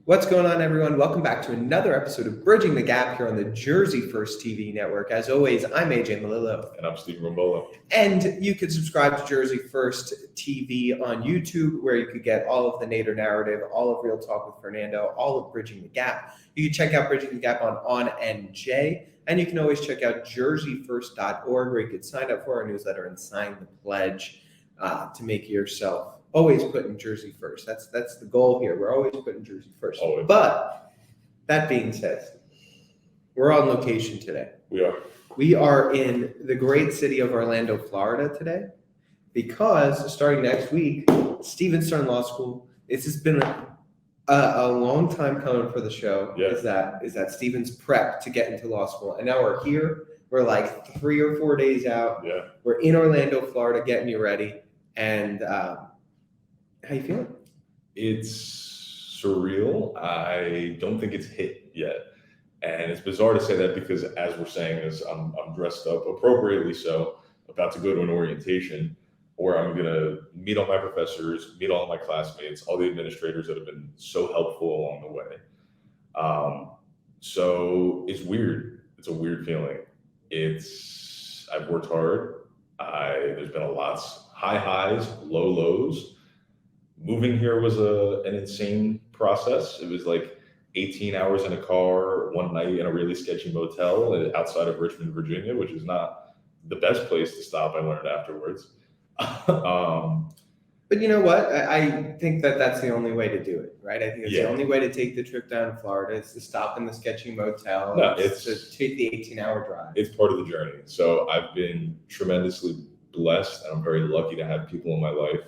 What's going on, everyone? Welcome back to another episode of Bridging the Gap here on the Jersey First TV network. As always, I'm AJ Malillo. And I'm Steve Rombolo. And you can subscribe to Jersey First TV on YouTube, where you could get all of the Nader narrative, all of Real Talk with Fernando, all of Bridging the Gap. You can check out Bridging the Gap on NJ, and you can always check out jerseyfirst.org, where you could sign up for our newsletter and sign the pledge to make yourself always putting Jersey first. That's the goal here. We're always putting Jersey first. Always. But that being said, we're on location today. We are. In the great city of Orlando, Florida today, because starting next week, Steven's starting law school. This has been a long time coming for the show. Yeah. Is that Steven's prep to get into law school, and now we're here. We're like 3 or 4 days out. Yeah. We're in Orlando, Florida, getting you ready. And how you feeling? It's surreal. I don't think it's hit yet. And it's bizarre to say that because as we're saying this, I'm dressed up appropriately so, about to go to an orientation where I'm going to meet all my professors, meet all my classmates, all the administrators that have been so helpful along the way. So it's weird. It's a weird feeling. I've worked hard. There's been a lot high highs, low lows. Moving here was an insane process. It was like 18 hours in a car, one night in a really sketchy motel outside of Richmond, Virginia, which is not the best place to stop, I learned afterwards. But you know what? I think that's the only way to do it, right? I think it's Yeah. the only way to take the trip down to Florida is to stop in the sketchy motel. No, it's to take the 18-hour drive. It's part of the journey. So I've been tremendously blessed, and I'm very lucky to have people in my life.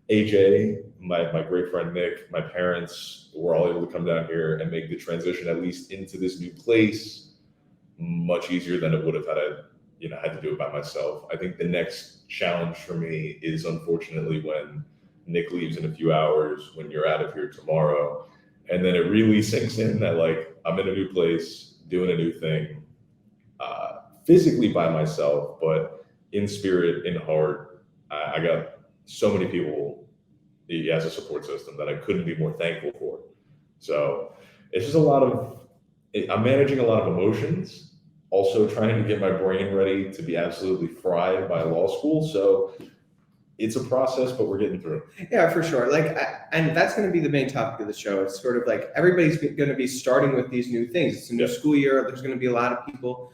AJ, my great friend Nick, my parents were all able to come down here and make the transition at least into this new place much easier than it would have had to do it by myself. I think the next challenge for me is unfortunately when Nick leaves in a few hours, when you're out of here tomorrow, and then it really sinks in that like I'm in a new place, doing a new thing, physically by myself, but in spirit, in heart. I got so many people as a support system that I couldn't be more thankful for. So it's just I'm managing a lot of emotions, also trying to get my brain ready to be absolutely fried by law school. So it's a process, but we're getting through. Yeah, for sure. And that's going to be the main topic of the show. It's sort of like everybody's going to be starting with these new things. It's a new school year. There's going to be a lot of people,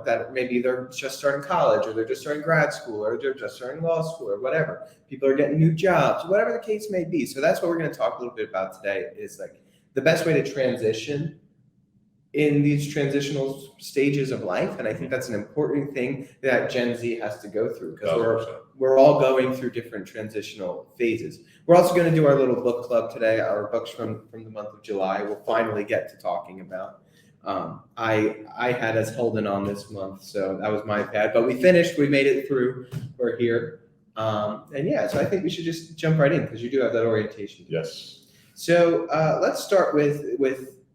that maybe they're just starting college, or they're just starting grad school, or they're just starting law school, or whatever. People are getting new jobs, whatever the case may be. So that's what we're going to talk a little bit about today, is like the best way to transition in these transitional stages of life. And I think that's an important thing that Gen Z has to go through, because we're all going through different transitional phases. We're also going to do our little book club today, our books from the month of July. We'll finally get to talking about. I had us holding on this month, so that was my bad. But we finished. We made it through. We're here. So I think we should just jump right in, because you do have that orientation. Yes. So let's start with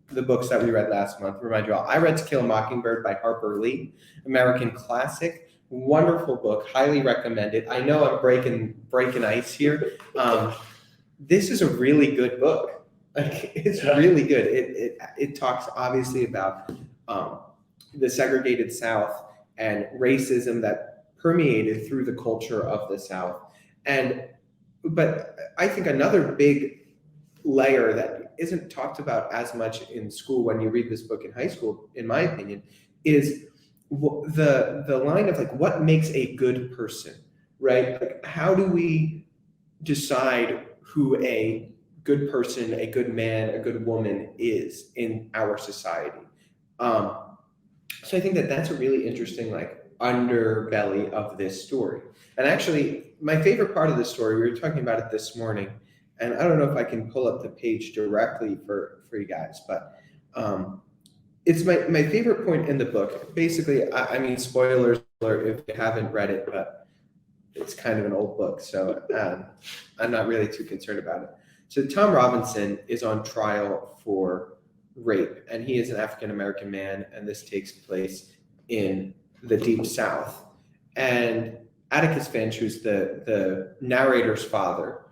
the books that we read last month. Remind you all, I read To Kill a Mockingbird by Harper Lee, American classic. Wonderful book, highly recommended. I know I'm breaking ice here. This is a really good book. It's really good. It talks obviously about the segregated South and racism that permeated through the culture of the South. But I think another big layer that isn't talked about as much in school when you read this book in high school, in my opinion, is the line of like, what makes a good person, right? Like, how do we decide who a good person, a good man, a good woman is in our society? So I think that's a really interesting underbelly of this story. And actually, my favorite part of the story, we were talking about it this morning, and I don't know if I can pull up the page directly for you guys, but it's my favorite point in the book. Basically, I mean, spoilers if you haven't read it, but it's kind of an old book, so I'm not really too concerned about it. So Tom Robinson is on trial for rape, and he is an African-American man, and this takes place in the Deep South. And Atticus Finch, who's the narrator's father,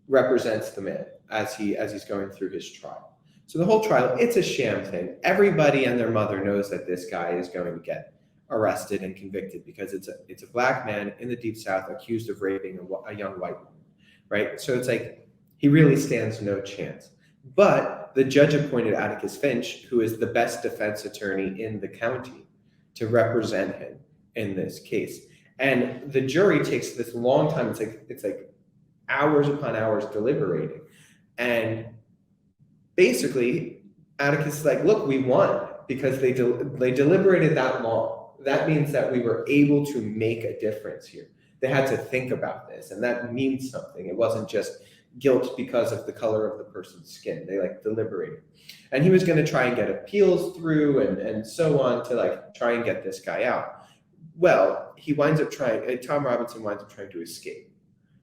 represents the man as he's going through his trial. So the whole trial, it's a sham thing. Everybody and their mother knows that this guy is going to get arrested and convicted because it's a black man in the Deep South accused of raping a young white woman, right? So it's like he really stands no chance. But the judge appointed Atticus Finch, who is the best defense attorney in the county, to represent him in this case. And the jury takes this long time. It's like hours upon hours deliberating. And basically, Atticus is like, look, we won because they deliberated that long. That means that we were able to make a difference here. They had to think about this, and that means something. It wasn't just guilt because of the color of the person's skin. They deliberated. And he was going to try and get appeals through and so on to try and get this guy out. Well, he winds up Tom Robinson winds up trying to escape,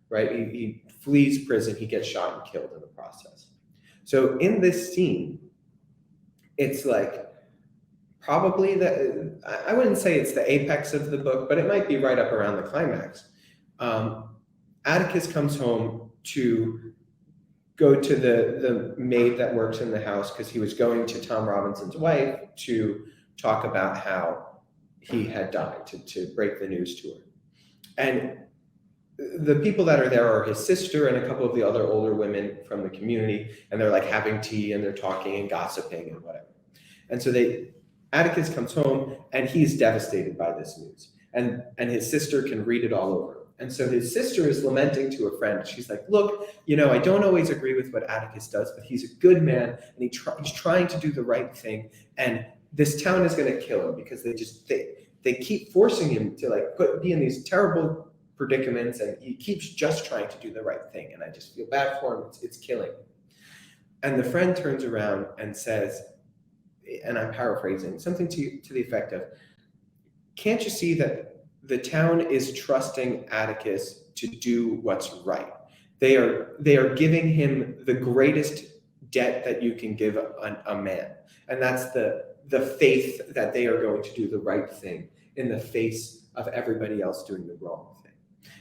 right? He flees prison, he gets shot and killed in the process. So in this scene, it's probably I wouldn't say it's the apex of the book, but it might be right up around the climax. Atticus comes home to go to the maid that works in the house because he was going to Tom Robinson's wife to talk about how he had died, to break the news to her. And the people that are there are his sister and a couple of the other older women from the community, and they're having tea and they're talking and gossiping and whatever. And so Atticus comes home and he's devastated by this news, and his sister can read it all over. And so his sister is lamenting to a friend. She's like, look, I don't always agree with what Atticus does, but he's a good man and he's trying to do the right thing. And this town is going to kill him because they keep forcing him to be in these terrible predicaments, and he keeps just trying to do the right thing. And I just feel bad for him. It's killing him. And the friend turns around and says, and I'm paraphrasing, something to the effect of, can't you see that the town is trusting Atticus to do what's right? They are giving him the greatest debt that you can give a man. And that's the faith that they are going to do the right thing in the face of everybody else doing the wrong thing.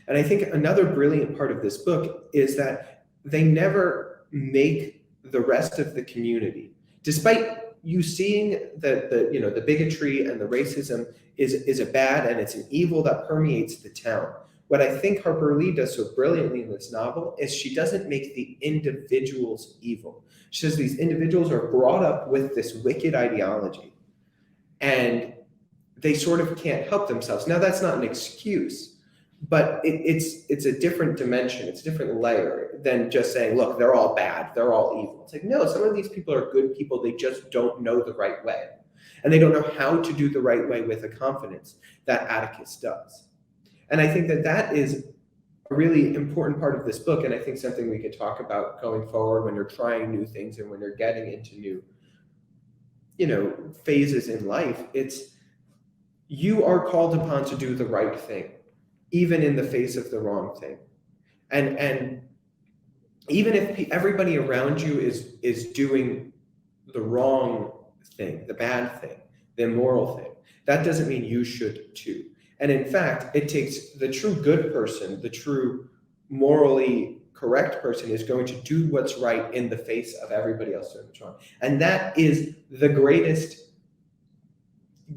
And I think another brilliant part of this book is that they never make the rest of the community, despite you seeing the bigotry and the racism is a bad and it's an evil that permeates the town. What I think Harper Lee does so brilliantly in this novel is she doesn't make the individuals evil. She says these individuals are brought up with this wicked ideology and they sort of can't help themselves. Now, that's not an excuse, but it's a different dimension. It's a different layer than just saying, look, they're all bad, they're all evil. It's like, no, some of these people are good people. They just don't know the right way. And they don't know how to do the right way with a confidence that Atticus does. And I think that is a really important part of this book. And I think something we could talk about going forward when you're trying new things and when you're getting into new, phases in life. It's, you are called upon to do the right thing, even in the face of the wrong thing. And even if everybody around you is doing the wrong thing, the bad thing, the immoral thing, that doesn't mean you should too. And in fact, it takes the true good person, the true morally correct person is going to do what's right in the face of everybody else doing what's wrong. And that is the greatest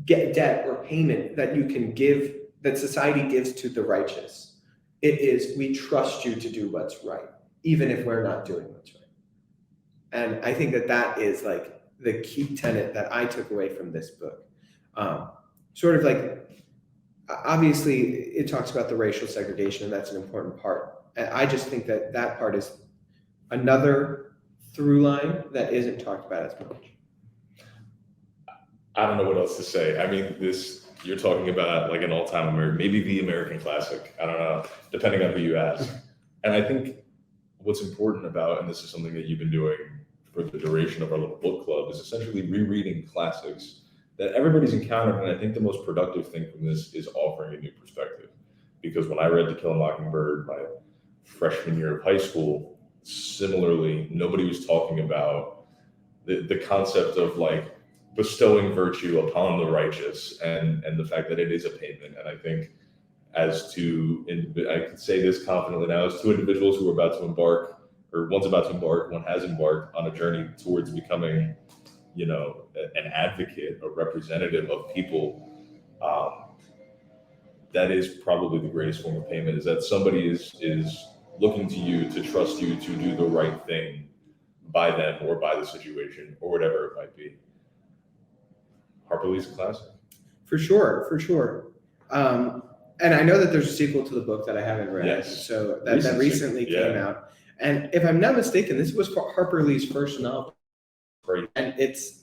debt or payment that you can give, that society gives to the righteous. It is, we trust you to do what's right, even if we're not doing what's right. And I think that is the key tenet that I took away from this book. Obviously it talks about the racial segregation, and that's an important part. And I just think that part is another through line that isn't talked about as much. I don't know what else to say. I mean, you're talking about an all-time American, maybe the American classic. I don't know, depending on who you ask. And I think what's important about, and this is something that you've been doing for the duration of our little book club, is essentially rereading classics that everybody's encountered. And I think the most productive thing from this is offering a new perspective. Because when I read To Kill a Mockingbird my freshman year of high school, similarly, nobody was talking about the concept of bestowing virtue upon the righteous and the fact that it is a payment. And I think I can say this confidently now, as two individuals who are about to embark or one's about to embark, one has embarked on a journey towards becoming, an advocate, a representative of people. That is probably the greatest form of payment, is that somebody is looking to you to trust you to do the right thing by them or by the situation or whatever it might be. Harper Lee's a classic. For sure, for sure. And I know that there's a sequel to the book that I haven't read. Yes. So that recently came out. And if I'm not mistaken, this was Harper Lee's first novel. Great. And it's,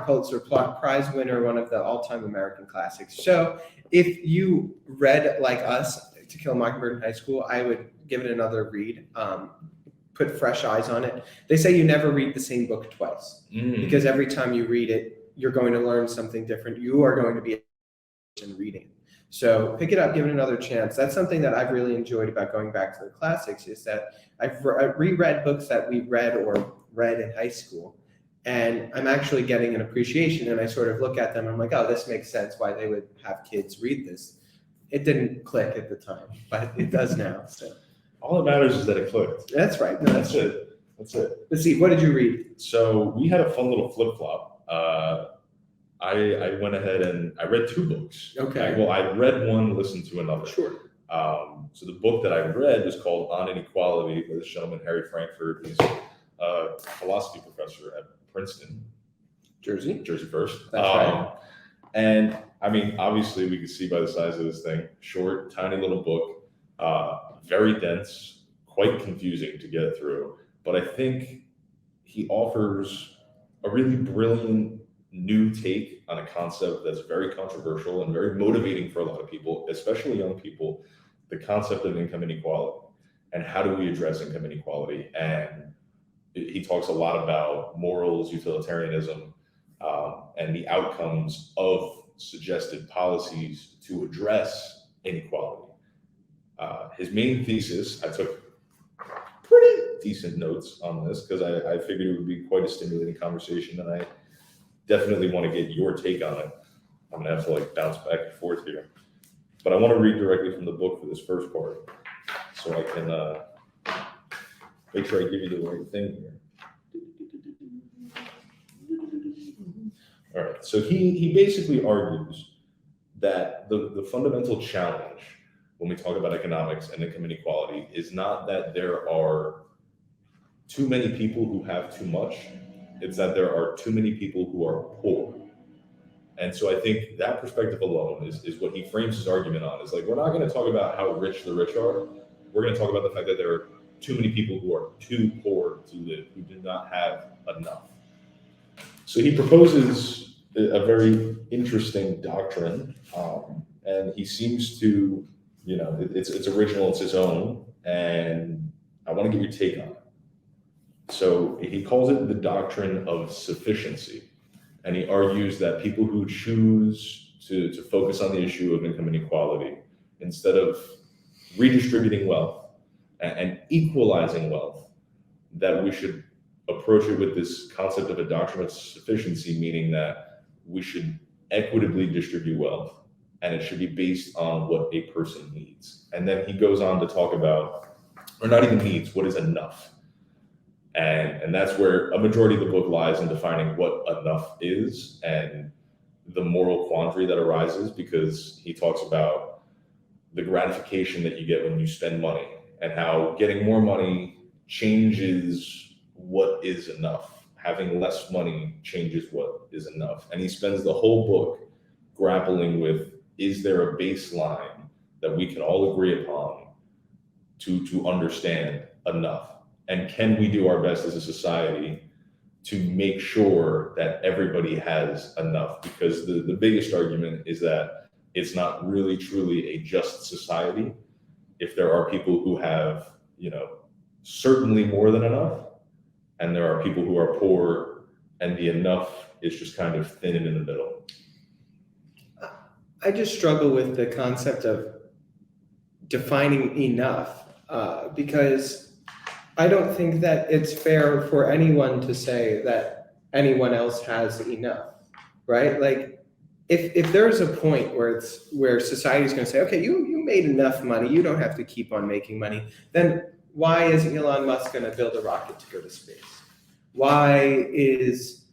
Pulitzer Prize winner, one of the all-time American classics. So if you read like us To Kill a Mockingbird in high school, I would give it another read. Put fresh eyes on it. They say you never read the same book twice because every time you read it, you're going to learn something different. You are going to be in reading. So pick it up, give it another chance. That's something that I've really enjoyed about going back to the classics, is that I've reread books that we read in high school. And I'm actually getting an appreciation, and I sort of look at them. I'm like, oh, this makes sense why they would have kids read this. It didn't click at the time, but it does now. So all that matters is that it clicked. that's right. No, That's it. That's it. Let's see. What did you read? So we had a fun little flip flop. I went ahead and I read two books. Okay. I read one, listened to another. Sure. So the book that I read was called On Inequality by this gentleman, Harry Frankfurt. He's a philosophy professor at Princeton, Jersey First. That's right. And I mean, obviously, we can see by the size of this thing, short, tiny little book, very dense, quite confusing to get through. But I think he offers a really brilliant new take on a concept that's very controversial and very motivating for a lot of people, especially young people, the concept of income inequality and how do we address income inequality. And he talks a lot about morals, utilitarianism, and the outcomes of suggested policies to address inequality. His main thesis, I took pretty decent notes on this because I figured it would be quite a stimulating conversation, and I definitely want to get your take on it. I'm gonna have to bounce back and forth here, but I want to read directly from the book for this first part, so I can make sure I give you the right thing here. All right, so he basically argues that the fundamental challenge when we talk about economics and income inequality is not that there are too many people who have too much, it's that there are too many people who are poor. And so I think that perspective alone is what he frames his argument on. Is we're not going to talk about how rich the rich are. We're going to talk about the fact that there are too many people who are too poor to live, who do not have enough. So he proposes a very interesting doctrine, and he seems to, it's original, it's his own, and I want to get your take on it. So he calls it the doctrine of sufficiency, and he argues that people who choose to focus on the issue of income inequality, instead of redistributing wealth and equalizing wealth, that we should approach it with this concept of a doctrine of sufficiency, meaning that we should equitably distribute wealth, and it should be based on what a person needs. And then he goes on to talk about, or not even needs, what is enough. And that's where a majority of the book lies, in defining what enough is and the moral quandary that arises, because he talks about the gratification that you get when you spend money and how getting more money changes what is enough. Having less money changes what is enough. And he spends the whole book grappling with, is there a baseline that we can all agree upon to understand enough? And can we do our best as a society to make sure that everybody has enough? Because the biggest argument is that it's not really truly a just society if there are people who have, certainly more than enough, and there are people who are poor, and the enough is just kind of thin and in the middle. I just struggle with the concept of defining enough, because I don't think that it's fair for anyone to say that anyone else has enough, right? If there's a point where society's going to say, okay, you made enough money, you don't have to keep on making money, then why is Elon Musk going to build a rocket to go to space? Why is,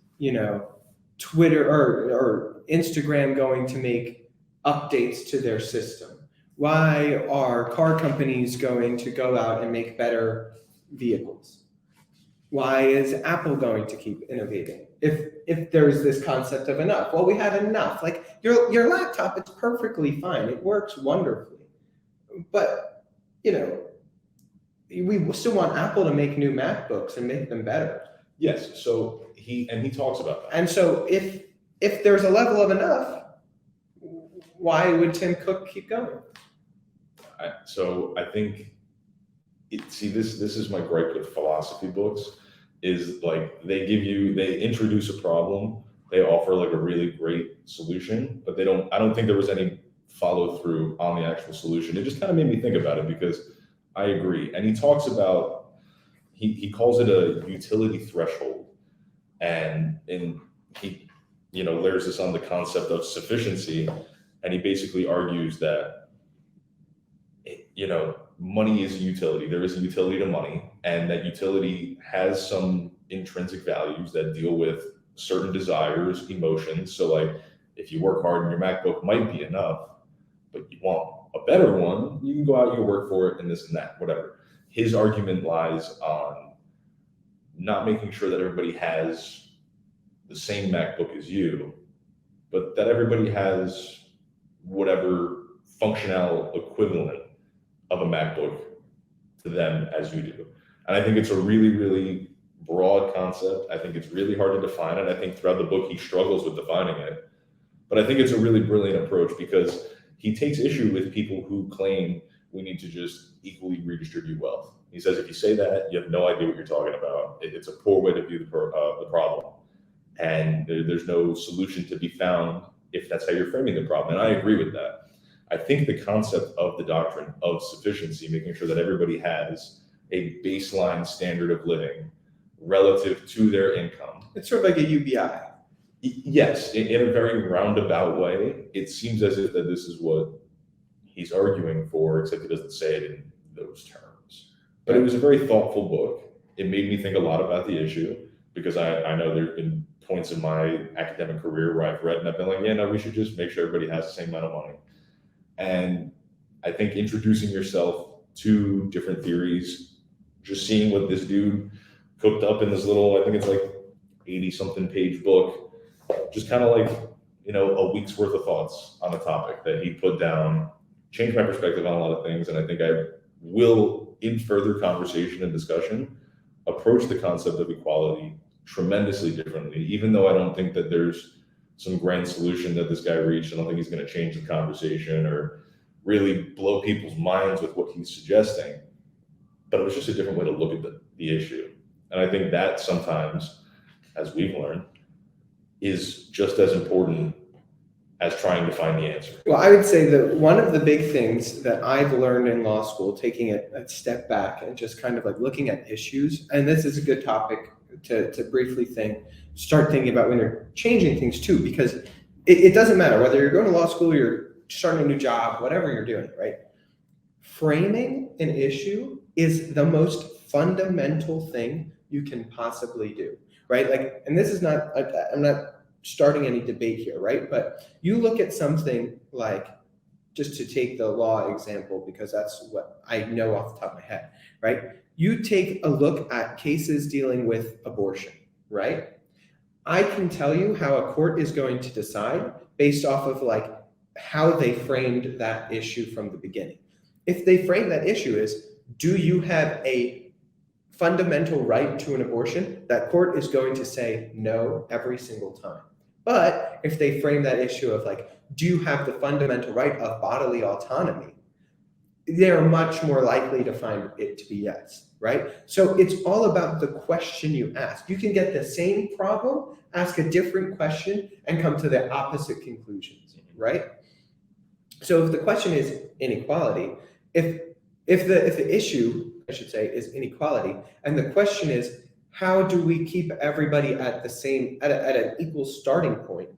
Twitter or Instagram going to make updates to their system? Why are car companies going to go out and make better vehicles? Why is Apple going to keep innovating? If there's this concept of enough, well, we have enough. Like your laptop, it's perfectly fine. It works wonderfully. But, we still want Apple to make new MacBooks and make them better. Yes. So he talks about that. And so if there's a level of enough, why would Tim Cook keep going? So I think this is my gripe with philosophy books, is like they introduce a problem, they offer like a really great solution, but I don't think there was any follow through on the actual solution. It just kind of made me think about it, because I agree. And he talks about, he calls it a utility threshold, and he layers this on the concept of sufficiency, and he basically argues that money is a utility. There is a utility to money, and that utility has some intrinsic values that deal with certain desires, emotions. So like if you work hard and your MacBook might be enough, but you want a better one, you can go out, you can work for it, and this and that, whatever. His argument lies on not making sure that everybody has the same MacBook as you, but that everybody has whatever functional equivalent of a MacBook to them as you do. And I think it's a really, really broad concept. I think it's really hard to define it. I think throughout the book, he struggles with defining it. But I think it's a really brilliant approach, because he takes issue with people who claim we need to just equally redistribute wealth. He says, if you say that, you have no idea what you're talking about. It's a poor way to view the problem. And there's no solution to be found if that's how you're framing the problem. And I agree with that. I think the concept of the doctrine of sufficiency, making sure that everybody has a baseline standard of living relative to their income. It's sort of like a UBI. Yes, in a very roundabout way. It seems as if that this is what he's arguing for, except he doesn't say it in those terms. But it was a very thoughtful book. It made me think a lot about the issue, because I know there have been points in my academic career where I've read and I've been like, yeah, no, we should just make sure everybody has the same amount of money. And I think introducing yourself to different theories, just seeing what this dude cooked up in this little, I think it's like 80-something page book, just kind of like, a week's worth of thoughts on the topic that he put down, changed my perspective on a lot of things. And I think I will, in further conversation and discussion, approach the concept of equality tremendously differently, even though I don't think that there's some grand solution that this guy reached. I don't think he's going to change the conversation or really blow people's minds with what he's suggesting. But it was just a different way to look at the issue. And I think that sometimes, as we've learned, is just as important as trying to find the answer. Well, I would say that one of the big things that I've learned in law school, taking a step back and just kind of like looking at issues, and this is a good topic to briefly start thinking about when you're changing things too, because it doesn't matter whether you're going to law school, you're starting a new job, whatever you're doing, right? Framing an issue is the most fundamental thing you can possibly do, right? Like, and this is not, I'm not starting any debate here, right? But you look at something like, just to take the law example, because that's what I know off the top of my head, right? You take a look at cases dealing with abortion, right? I can tell you how a court is going to decide based off of like how they framed that issue from the beginning. If they frame that issue as, do you have a fundamental right to an abortion? That court is going to say no every single time. But if they frame that issue of like, do you have the fundamental right of bodily autonomy? They're much more likely to find it to be yes, right? So it's all about the question you ask. You can get the same problem, ask a different question, and come to the opposite conclusions, right? So if the question is inequality, if the issue, I should say, is inequality, and the question is, how do we keep everybody at the same, at an equal starting point,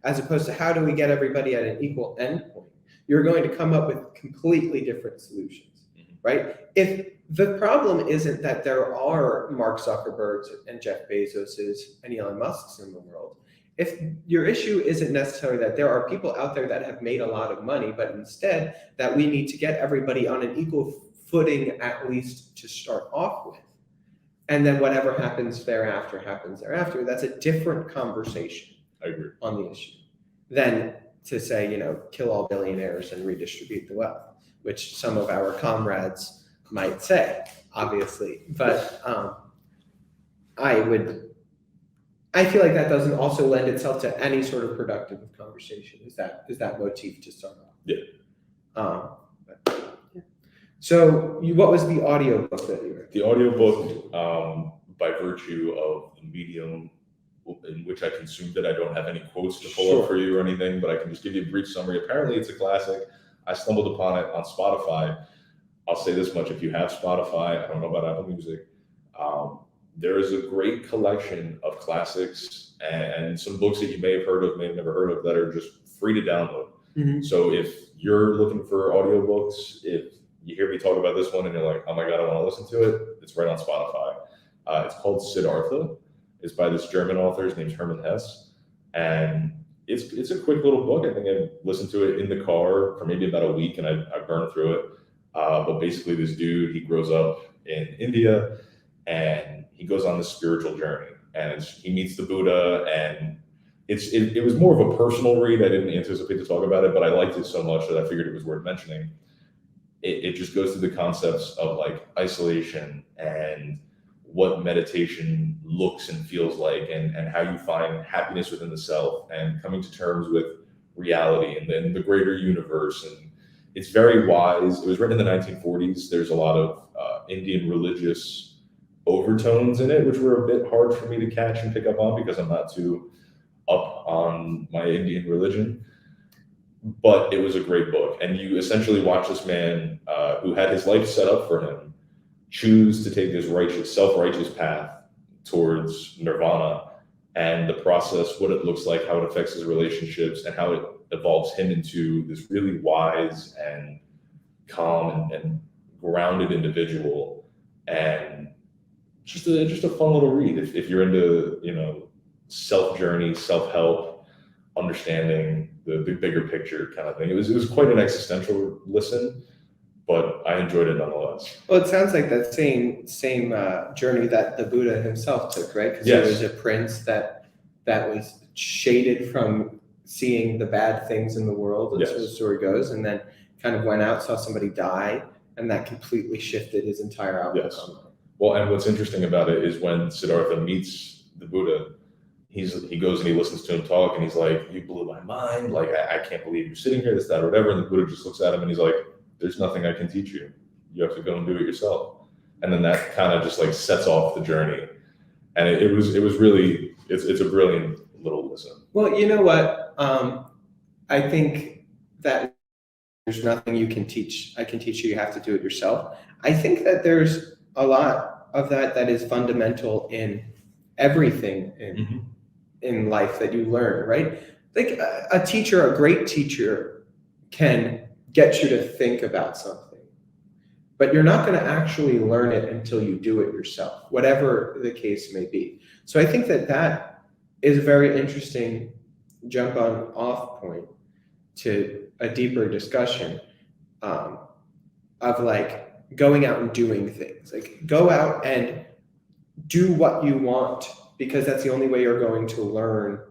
as opposed to how do we get everybody at an equal end point? You're going to come up with completely different solutions. right? If the problem isn't that there are Mark Zuckerbergs and Jeff Bezoses and Elon Musks in the world, if your issue isn't necessarily that there are people out there that have made a lot of money, but instead that we need to get everybody on an equal footing, at least to start off with. And then whatever happens thereafter, that's a different conversation I agree. on the issue than to say, kill all billionaires and redistribute the wealth, which some of our comrades might say, obviously. But I feel like that doesn't also lend itself to any sort of productive conversation. Is that motif to start off? Yeah. So what was the audiobook that you read? The audiobook, by virtue of the medium in which I consumed it, I don't have any quotes to pull up for you or anything, but I can just give you a brief summary. Apparently it's a classic. I stumbled upon it on Spotify. I'll say this much: if you have Spotify, I don't know about Apple Music, there is a great collection of classics and some books that you may have heard of, may have never heard of, that are just free to download. Mm-hmm. So if you're looking for audiobooks, if you hear me talk about this one and you're like, oh my God, I want to listen to it, it's right on Spotify. It's called Siddhartha. It's by this German author. His name's Hermann Hesse. And it's a quick little book. I think I listened to it in the car for maybe about a week and I burned through it. But basically this dude, he grows up in India and he goes on this spiritual journey and he meets the Buddha, and it was more of a personal read. I didn't anticipate to talk about it, but I liked it so much that I figured it was worth mentioning. It just goes through the concepts of like isolation and what meditation looks and feels like, and how you find happiness within the self and coming to terms with reality and then the greater universe. And it's very wise. It was written in the 1940s. There's a lot of Indian religious overtones in it, which were a bit hard for me to catch and pick up on because I'm not too up on my Indian religion. But it was a great book. And you essentially watch this man who had his life set up for him choose to take this self-righteous path towards nirvana, and the process, what it looks like, how it affects his relationships, and how it evolves him into this really wise and calm and grounded individual. And just a fun little read if you're into self-journey, self-help, understanding the bigger picture kind of thing. It was quite an existential listen, but I enjoyed it nonetheless. Well, it sounds like that same journey that the Buddha himself took, right? Because Yes. He was a prince that was shaded from seeing the bad things in the world, and Yes. so the story goes, and then kind of went out, saw somebody die, and that completely shifted his entire outlook Yes. on life. Well, and what's interesting about it is when Siddhartha meets the Buddha, he goes and he listens to him talk, and he's like, "You blew my mind. Like, I can't believe you're sitting here, this, that, or whatever." And the Buddha just looks at him and he's like, "There's nothing I can teach you. You have to go and do it yourself." And then that kind of just like sets off the journey. And it was really, it's a brilliant little listen. Well, you know what? I think that there's nothing you can teach. I can teach you. You have to do it yourself. I think that there's a lot of that is fundamental in everything in life that you learn, right? Like a great teacher can get you to think about something, but you're not going to actually learn it until you do it yourself, whatever the case may be. So I think that is a very interesting jump on off point to a deeper discussion of like going out and doing things. Like go out and do what you want, because that's the only way you're going to learn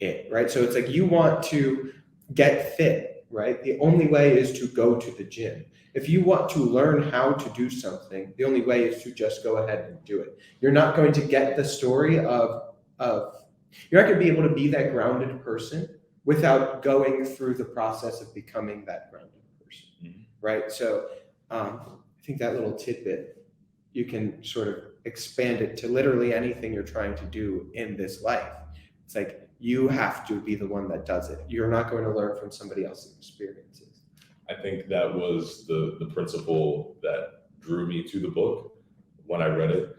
it, right? So it's like you want to get fit, right? The only way is to go to the gym. If you want to learn how to do something, the only way is to just go ahead and do it. You're not going to get the story of you're not going to be able to be that grounded person without going through the process of becoming that grounded person, right? So I think that little tidbit, you can sort of expand it to literally anything you're trying to do in this life. It's like you have to be the one that does it. You're not going to learn from somebody else's experiences. I think that was the principle that drew me to the book when I read it.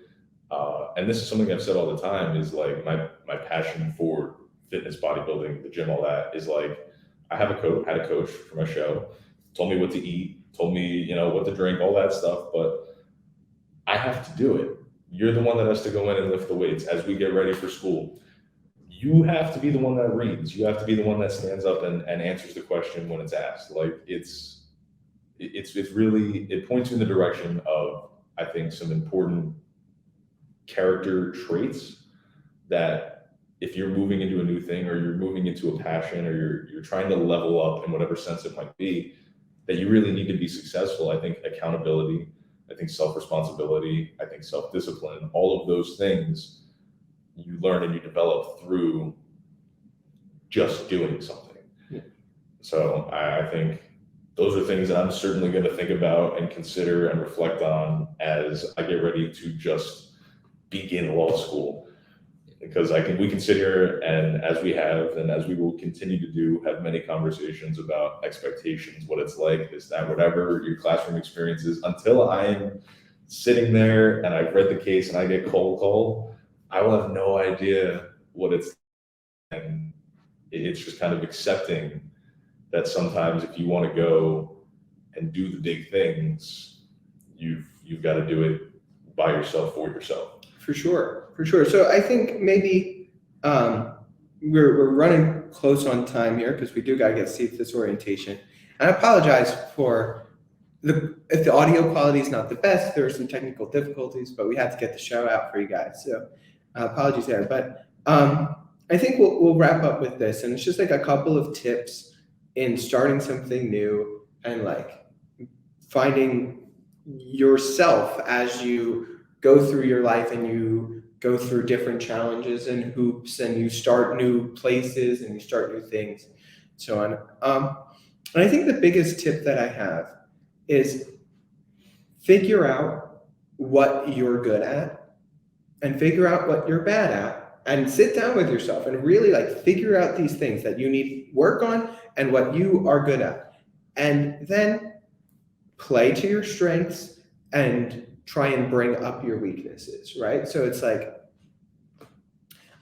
And this is something I've said all the time, is like my passion for fitness, bodybuilding, the gym, all that is like, I had a coach for my show, told me what to eat, told me, what to drink, all that stuff, but I have to do it. You're the one that has to go in and lift the weights as we get ready for school. You have to be the one that reads. You have to be the one that stands up and answers the question when it's asked. Like it's really, it points you in the direction of, I think, some important character traits that if you're moving into a new thing, or you're moving into a passion, or you're trying to level up in whatever sense it might be, that you really need to be successful. I think accountability, I think self-responsibility, I think self-discipline, all of those things you learn and you develop through just doing something. Yeah. So I think those are things that I'm certainly going to think about and consider and reflect on as I get ready to just begin law school. Because we can sit here and, as we have and as we will continue to do, have many conversations about expectations, what it's like, this, that, whatever your classroom experience is. Until I'm sitting there and I've read the case and I get cold call, I will have no idea what it's like. And it's just kind of accepting that sometimes if you want to go and do the big things, you've got to do it by yourself, for yourself. For sure. So I think maybe we're running close on time here, because we do got to get Steve this orientation. And I apologize for if the audio quality is not the best. There are some technical difficulties, but we had to get the show out for you guys. So apologies there. But I think we'll wrap up with this, and it's just like a couple of tips in starting something new and like finding yourself as you go through your life and you go through different challenges and hoops, and you start new places and you start new things, so on. And I think the biggest tip that I have is figure out what you're good at and figure out what you're bad at, and sit down with yourself and really like figure out these things that you need work on and what you are good at, and then play to your strengths and try and bring up your weaknesses, right? So it's like,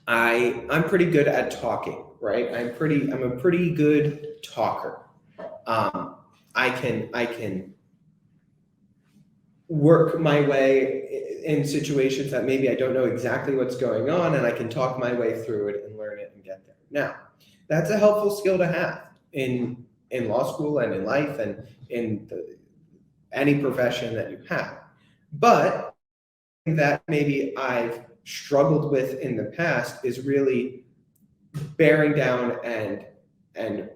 I'm pretty good at talking, right? I'm a pretty good talker. I can work my way in situations that maybe I don't know exactly what's going on, and I can talk my way through it and learn it and get there. Now, that's a helpful skill to have in law school and in life and in any profession that you have. But that maybe I've struggled with in the past is really bearing down and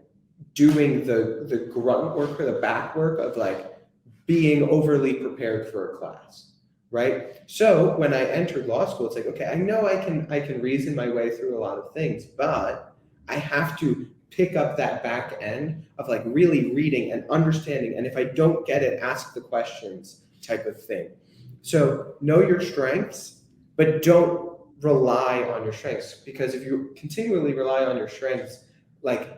doing the grunt work or the back work of like being overly prepared for a class, right? So when I entered law school, it's like, okay, I know I can reason my way through a lot of things, but I have to pick up that back end of like really reading and understanding, and if I don't get it, ask the questions type of thing. So know your strengths, but don't rely on your strengths, because if you continually rely on your strengths, like,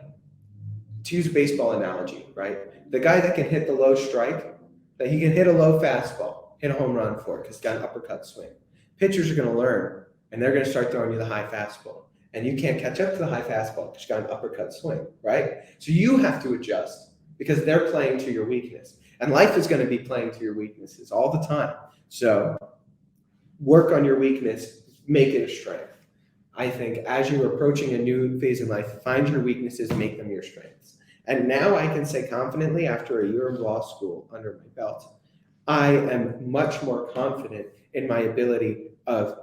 to use a baseball analogy, right? The guy that can hit the low strike, that he can hit a low fastball, hit a home run for it because he's got an uppercut swing. Pitchers are going to learn, and they're going to start throwing you the high fastball, and you can't catch up to the high fastball because you got an uppercut swing, right? So you have to adjust because they're playing to your weakness, and life is going to be playing to your weaknesses all the time. So work on your weakness, make it a strength. I think as you're approaching a new phase in life, find your weaknesses, make them your strengths. And now I can say confidently, after a year of law school under my belt, I am much more confident in my ability of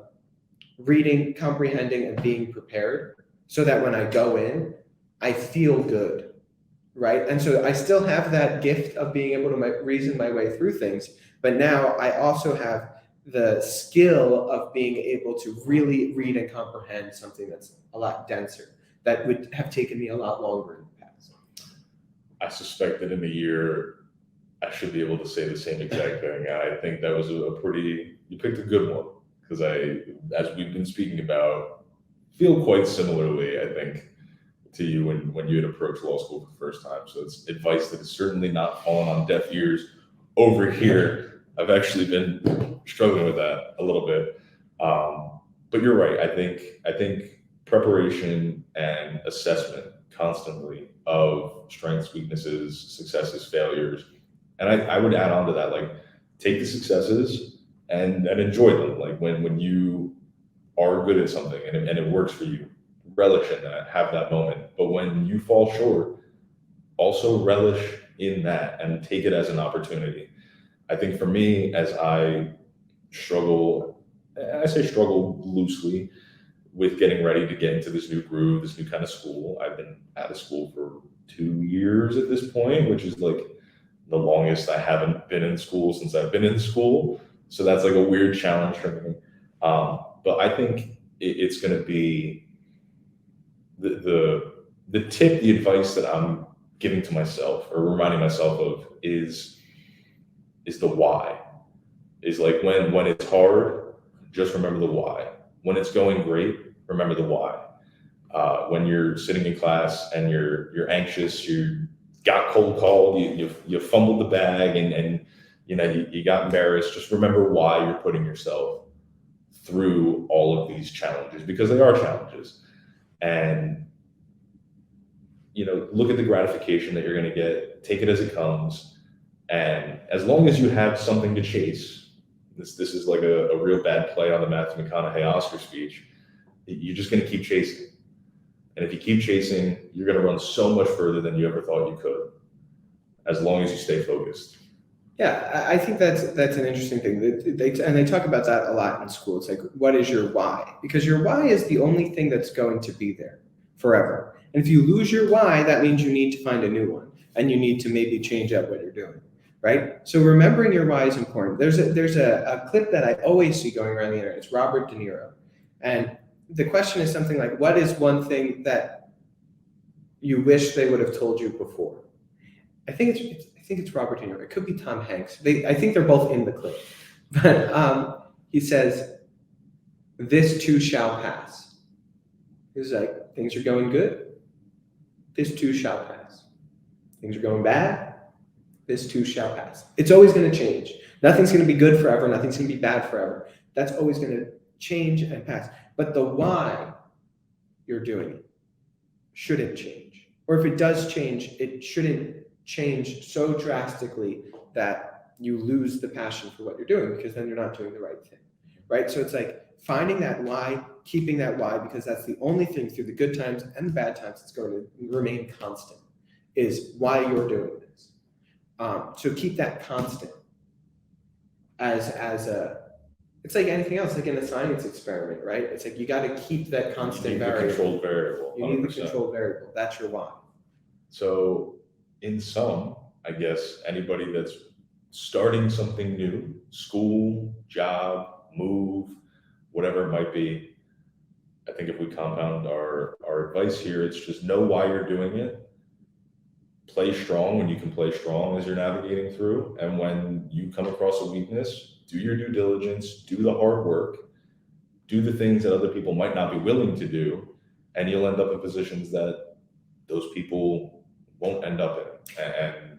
reading, comprehending, and being prepared, so that when I go in, I feel good, right? And so I still have that gift of being able to reason my way through things, but now I also have the skill of being able to really read and comprehend something that's a lot denser, that would have taken me a lot longer in the past. I suspect that in a year, I should be able to say the same exact thing. I think that was you picked a good one, because as we've been speaking about, feel quite similarly, I think, to you when you had approached law school for the first time. So it's advice that is certainly not fallen on deaf ears over here. I've actually been struggling with that a little bit. But you're right. I think preparation and assessment constantly of strengths, weaknesses, successes, failures. And I would add on to that, like, take the successes and enjoy them. Like when you are good at something and it works for you, relish in that, have that moment. But when you fall short, also relish in that and take it as an opportunity. I think for me, as I struggle, I say struggle loosely with getting ready to get into this new groove, this new kind of school. I've been out of school for 2 years at this point, which is like the longest I haven't been in school since I've been in school. So that's like a weird challenge for me. But I think it's going to be the tip, the advice that I'm giving to myself or reminding myself of is the why. Is like when it's hard, just remember the why. When it's going great, remember the why. When you're sitting in class and you're anxious, you got cold called, you fumbled the bag, and you got embarrassed. Just remember why you're putting yourself through all of these challenges, because they are challenges. And look at the gratification that you're going to get. Take it as it comes, and as long as you have something to chase. This is like a real bad play on the Matthew McConaughey Oscar speech. You're just going to keep chasing. And if you keep chasing, you're going to run so much further than you ever thought you could, as long as you stay focused. Yeah, I think that's an interesting thing. They talk about that a lot in school. It's like, what is your why? Because your why is the only thing that's going to be there forever. And if you lose your why, that means you need to find a new one, and you need to maybe change up what you're doing. Right? So remembering your why is important. There's a clip that I always see going around the internet. It's Robert De Niro. And the question is something like, what is one thing that you wish they would have told you before? I think it's Robert De Niro. It could be Tom Hanks. I think they're both in the clip. But he says, this too shall pass. He's like, things are going good. This too shall pass. Things are going bad. This too shall pass. It's always going to change. Nothing's going to be good forever. Nothing's going to be bad forever. That's always going to change and pass. But the why you're doing it shouldn't change. Or if it does change, it shouldn't change so drastically that you lose the passion for what you're doing, because then you're not doing the right thing. Right? So it's like finding that why, keeping that why, because that's the only thing through the good times and the bad times that's going to remain constant, is why you're doing this. So keep that constant it's like anything else, like in a science experiment, right? It's like you got to keep that constant variable. Controlled variable. 100%. You need the controlled variable. That's your why. So in sum, I guess anybody that's starting something new, school, job, move, whatever it might be, I think if we compound our advice here, it's just know why you're doing it. Play strong when you can play strong as you're navigating through. And when you come across a weakness, do your due diligence, do the hard work, do the things that other people might not be willing to do, and you'll end up in positions that those people won't end up in. And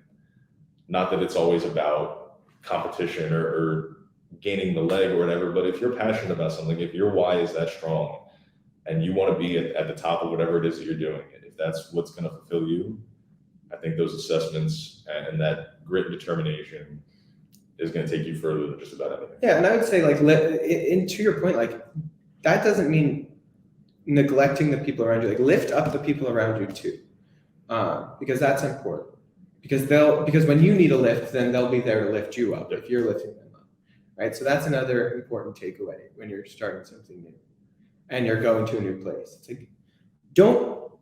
not that it's always about competition or gaining the leg or whatever, but if you're passionate about something, if your why is that strong and you want to be at the top of whatever it is that you're doing, if that's what's going to fulfill you, I think those assessments and that grit and determination is going to take you further than just about anything. Yeah, and I would say, like, and to your point, like, that doesn't mean neglecting the people around you. Like, lift up the people around you too, because that's important. Because when you need a lift, then they'll be there to lift you up if you're lifting them up, right? So that's another important takeaway when you're starting something new and you're going to a new place. It's like,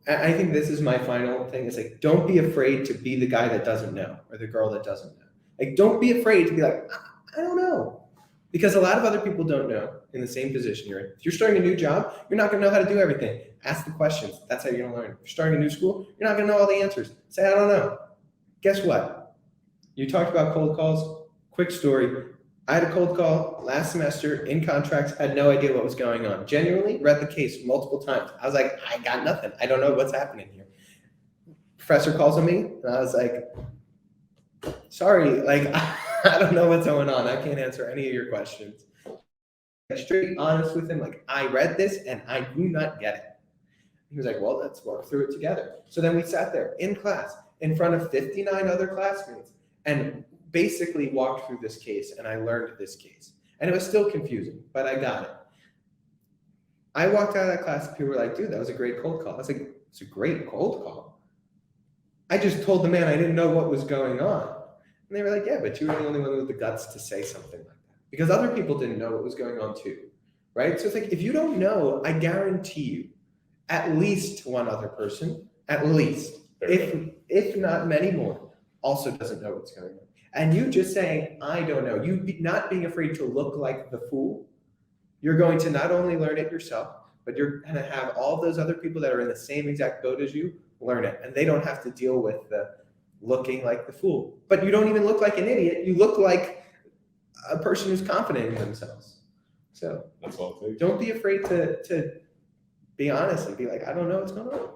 I think this is my final thing. It's like, don't be afraid to be the guy that doesn't know or the girl that doesn't know. Like, don't be afraid to be like, I don't know. Because a lot of other people don't know in the same position you're in. If you're starting a new job, you're not going to know how to do everything. Ask the questions. That's how you're going to learn. If you're starting a new school, you're not going to know all the answers. Say, I don't know. Guess what? You talked about cold calls. Quick story. I had a cold call last semester in contracts, had no idea what was going on. Genuinely read the case multiple times. I was like, I got nothing. I don't know what's happening here. Professor calls on me, and I was like, sorry, like, I don't know what's going on. I can't answer any of your questions. Like, straight honest with him, like, I read this and I do not get it. He was like, well, let's work through it together. So then we sat there in class in front of 59 other classmates and basically walked through this case, and I learned this case. And it was still confusing, but I got it. I walked out of that class and people were like, dude, that was a great cold call. I was like, it's a great cold call. I just told the man I didn't know what was going on. And they were like, yeah, but you were the only one with the guts to say something like that. Because other people didn't know what was going on too, right? So it's like, if you don't know, I guarantee you, at least one other person, at least, if not many more, also doesn't know what's going on. And you just saying, I don't know, not being afraid to look like the fool, you're going to not only learn it yourself, but you're going to have all those other people that are in the same exact boat as you learn it. And they don't have to deal with the looking like the fool. But you don't even look like an idiot. You look like a person who's confident in themselves. So that's all it takes. Don't be afraid to be honest and be like, I don't know what's going on.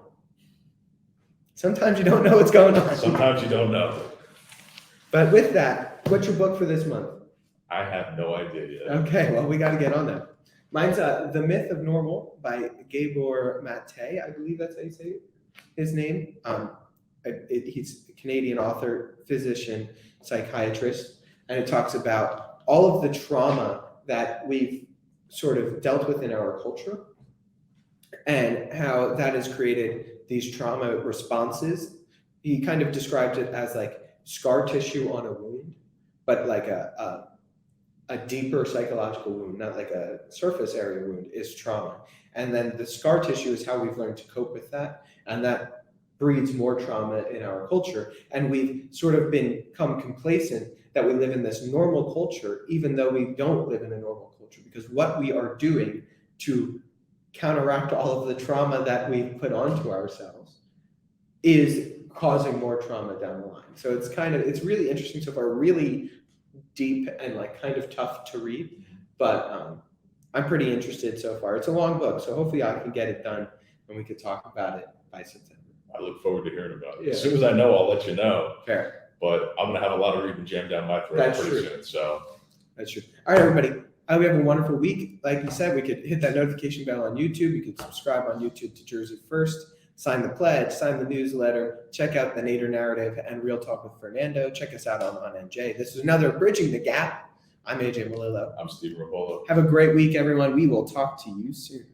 Sometimes you don't know what's going on. Sometimes you don't know. But with that, what's your book for this month? I have no idea yet. Okay, well, we got to get on that. Mine's The Myth of Normal by Gabor Mate. I believe that's how you say his name. He's a Canadian author, physician, psychiatrist, and it talks about all of the trauma that we've sort of dealt with in our culture and how that has created these trauma responses. He kind of describes it as like scar tissue on a wound, but like a deeper psychological wound, not like a surface area wound, is trauma. And then the scar tissue is how we've learned to cope with that. And that breeds more trauma in our culture. And we've sort of become complacent that we live in this normal culture, even though we don't live in a normal culture, because what we are doing to counteract all of the trauma that we've put onto ourselves is causing more trauma down the line. So it's really interesting so far, really deep and like kind of tough to read, but I'm pretty interested so far. It's a long book, so hopefully I can get it done and we could talk about it by September. I look forward to hearing about it. Yeah. As soon as I know, I'll let you know. Fair. But I'm gonna have a lot of reading jammed down my throat That's pretty true. soon. So That's true. All right, everybody. I hope you have a wonderful week. Like you said, we could hit that notification bell on YouTube. You could subscribe on YouTube to Jersey First. Sign the pledge, sign the newsletter, check out the Nader Narrative and Real Talk with Fernando. Check us out on NJ. This is another Bridging the Gap. I'm AJ Malillo. I'm Stephen Rapolo. Have a great week, everyone. We will talk to you soon.